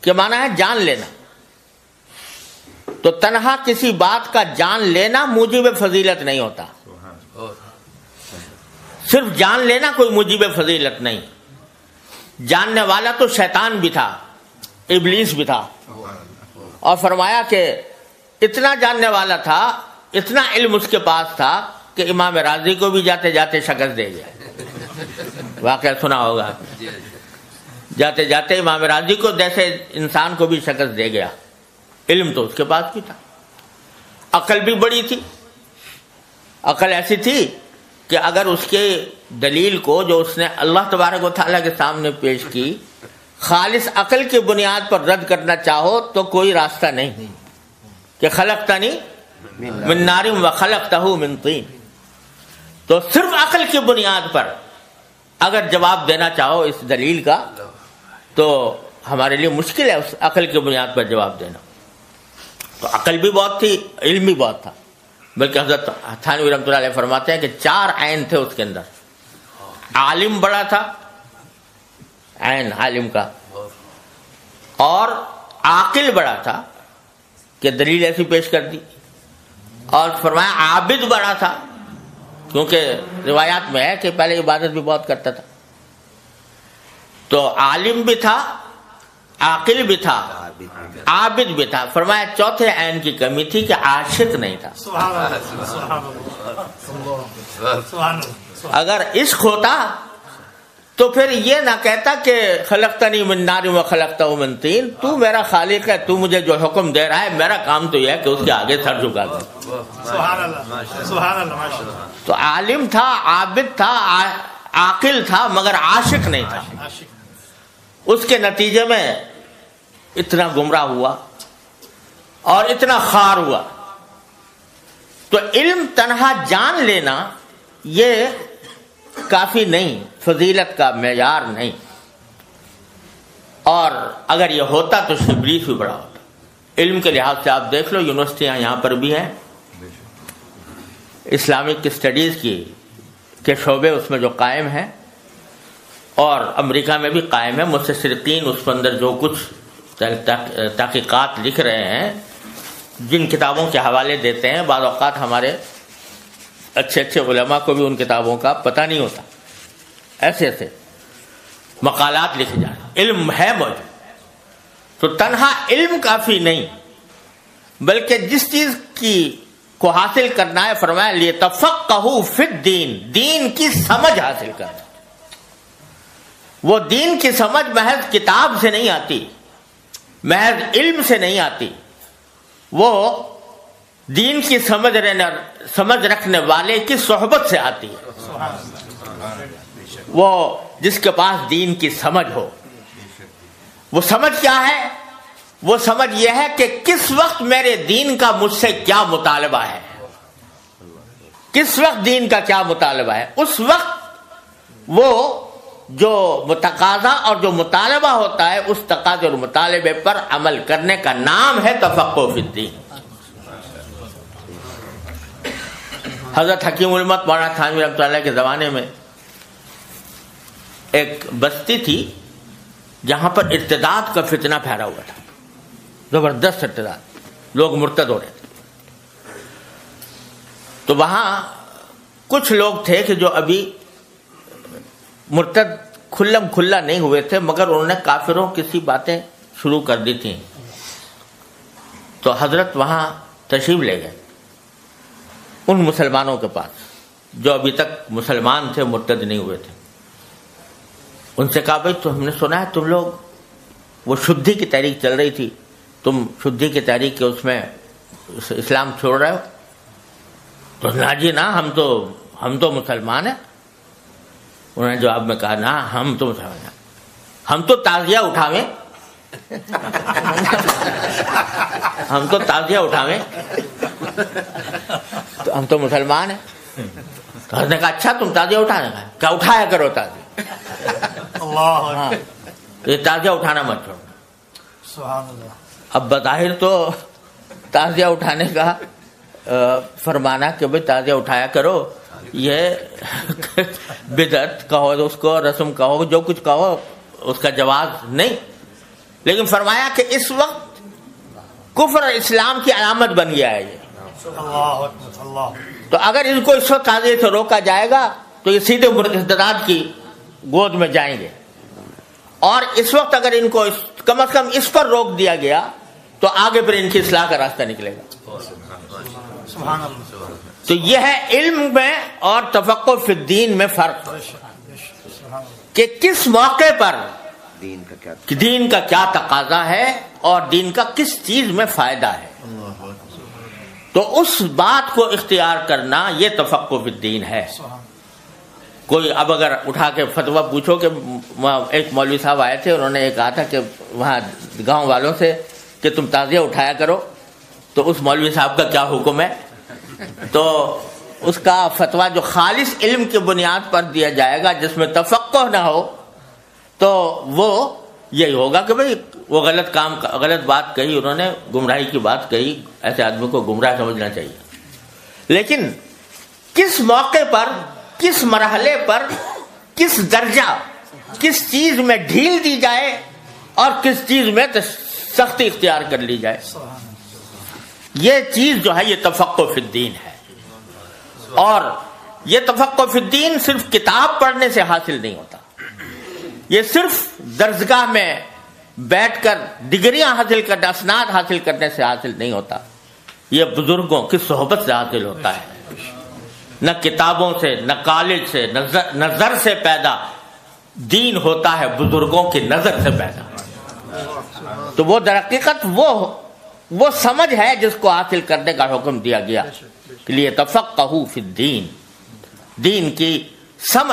کہ معنی ہے جان لینا. تو تنہا کسی بات کا جان لینا موجب فضیلت نہیں ہوتا. صرف جان لینا کوئی موجب فضیلت نہیں. جاننے والا تو شیطان بھی تھا, ابلیس بھی تھا, اور فرمایا کہ اتنا جاننے والا تھا, اتنا علم اس کے پاس تھا کہ امام راضی کو بھی جاتے جاتے شکست دے گیا. واقعہ سنا ہوگا, جاتے جاتے امام راضی کو جیسے انسان کو بھی شکست دے گیا. علم تو اس کے پاس بھی تھا, عقل بھی بڑی تھی. عقل ایسی تھی کہ اگر اس کے دلیل کو جو اس نے اللہ تبارک و تعالیٰ کے سامنے پیش کی خالص عقل کی بنیاد پر رد کرنا چاہو تو کوئی راستہ نہیں کہ خلقتنی من نار و خلقتہ من طین. تو صرف عقل کی بنیاد پر اگر جواب دینا چاہو اس دلیل کا تو ہمارے لیے مشکل ہے اس عقل کی بنیاد پر جواب دینا. تو عقل بھی بہت تھی, علم بھی بہت تھا. بلکہ حضرت تھانوی رحمۃ اللہ علیہ فرماتے ہیں کہ 4 عین تھے اس کے اندر. عالم بڑا تھا, عین عالم کا, اور عاقل بڑا تھا کہ دلیل ایسی پیش کر دی, اور فرمایا عابد بڑا تھا کیونکہ روایات میں ہے کہ پہلے عبادت بھی بہت کرتا تھا. تو عالم بھی تھا, عاقل بھی تھا, عابد بھی تھا. فرمایا چوتھے عین کی کمی تھی کہ عاشق نہیں تھا. اگر عشق ہوتا تو پھر یہ نہ کہتا کہ خلقتنی من نار و خلقتہ من طین. تو میرا خالق ہے, تو مجھے جو حکم دے رہا ہے, میرا کام تو یہ ہے کہ اس کے آگے سر جھکا دوں. تو عالم تھا, عابد تھا, عاقل تھا, مگر عاشق نہیں تھا. اس کے نتیجے میں اتنا گمراہ ہوا اور اتنا خار ہوا. تو علم تنہا جان لینا یہ کافی نہیں, فضیلت کا معیار نہیں. اور اگر یہ ہوتا تو ابلیس بھی بڑا ہوتا. علم کے لحاظ سے آپ دیکھ لو, یونیورسٹیاں یہاں پر بھی ہیں, اسلامک اسٹڈیز کی کے شعبے اس میں جو قائم ہیں, اور امریکہ میں بھی قائم ہے. مستشرقین اس کے اندر جو کچھ تحقیقات لکھ رہے ہیں, جن کتابوں کے حوالے دیتے ہیں, بعض اوقات ہمارے اچھے اچھے علماء کو بھی ان کتابوں کا پتہ نہیں ہوتا. ایسے ایسے مقالات لکھے جا رہے, علم ہے موجود. تو تنہا علم کافی نہیں, بلکہ جس چیز کی کو حاصل کرنا ہے, فرمایا لیتفقہوا فی الدین, دین کی سمجھ حاصل کرنا. وہ دین کی سمجھ محض کتاب سے نہیں آتی, محض علم سے نہیں آتی, وہ دین کی سمجھ رکھنے والے کی صحبت سے آتی ہے. وہ جس کے پاس دین کی سمجھ ہو. وہ سمجھ کیا ہے؟ وہ سمجھ یہ ہے کہ کس وقت میرے دین کا مجھ سے کیا مطالبہ ہے, کس وقت دین کا کیا مطالبہ ہے. اس وقت وہ جو تقاضا اور جو مطالبہ ہوتا ہے, اس تقاضے اور مطالبے پر عمل کرنے کا نام ہے تفقہ فی الدین. حضرت حکیم الامت مولانا تھانوی رحمۃ اللہ کے زمانے میں ایک بستی تھی جہاں پر ارتداد کا فتنہ پھیلا ہوا تھا, زبردست ارتداد, لوگ مرتد ہو رہے تھے. تو وہاں کچھ لوگ تھے کہ جو ابھی مرتد کھلم کھلا نہیں ہوئے تھے, مگر انہوں نے کافروں کی سی باتیں شروع کر دی تھیں. تو حضرت وہاں تشریف لے گئے ان مسلمانوں کے پاس جو ابھی تک مسلمان تھے, مرتد نہیں ہوئے تھے. ان سے کہا بھائی تو ہم نے سنا ہے تم لوگ, وہ شدھی کی تحریک چل رہی تھی, تم شدھی کی تحریک کے اس میں اسلام چھوڑ رہے ہو؟ تو نا جی نا, ہم تو مسلمان ہیں. انہوں نے جواب میں کہا نا, ہم تو مسلمان ہیں, ہم تو تعزیہ اٹھاویں, ہم تو تعزیہ اٹھاویں, تو ہم تو مسلمان ہیں. تو حضرت نے کہا اچھا تم تعزیہ اٹھانے کا, کیا اٹھایا کرو تعزیہ, ہاں یہ تعزیہ اٹھانا مت چھوڑو. سبحان اللہ. اب بظاہر تو تعزیہ اٹھانے کا فرمانا کہ بھائی تعزیہ اٹھایا کرو, یہ بدعت کہو اس کو, رسم کہو, جو کچھ کہو, اس کا جواز نہیں. لیکن فرمایا کہ اس وقت کفر اور اسلام کی علامت بن گیا ہے یہ. تو اگر ان کو اس وقت تعزیے سے روکا جائے گا تو یہ سیدھے مرتدات کی گود میں جائیں گے. اور اس وقت اگر ان کو کم از کم اس پر روک دیا گیا تو آگے پھر ان کی اصلاح کا راستہ نکلے گا. تو یہ ہے علم میں اور تفقہ فی الدین میں فرق، کہ کس موقع پر دین کا کیا تقاضا ہے اور دین کا کس چیز میں فائدہ ہے، تو اس بات کو اختیار کرنا یہ تفقہ فی الدین ہے. کوئی اب اگر اٹھا کے فتویٰ پوچھو کہ ایک مولوی صاحب آئے تھے، انہوں نے یہ کہا تھا کہ وہاں گاؤں والوں سے کہ تم تعزیہ اٹھایا کرو، تو اس مولوی صاحب کا کیا حکم ہے؟ تو اس کا فتویٰ جو خالص علم کی بنیاد پر دیا جائے گا، جس میں تفقہ نہ ہو، تو وہ یہی ہوگا کہ بھئی وہ غلط بات کہی، انہوں نے گمراہی کی بات کہی، ایسے آدمی کو گمراہ سمجھنا چاہیے. لیکن کس موقع پر، کس مرحلے پر، کس درجہ، کس چیز میں ڈھیل دی جائے اور کس چیز میں سختی اختیار کر لی جائے، یہ چیز جو ہے یہ تفقہ فی الدین ہے. اور یہ تفقہ فی الدین صرف کتاب پڑھنے سے حاصل نہیں ہوتا، یہ صرف درسگاہ میں بیٹھ کر ڈگریاں حاصل کرنے، اسناد حاصل کرنے سے حاصل نہیں ہوتا، یہ بزرگوں کی صحبت سے حاصل ہوتا ہے. نہ کتابوں سے، نہ کالج سے، نظر سے پیدا دین ہوتا ہے، بزرگوں کی نظر سے پیدا. تو وہ در حقیقت وہ سمجھ ہے جس کو حاصل کرنے کا حکم دیا گیا، کہ لیے تفقہوا فی الدین، دین کی سمجھ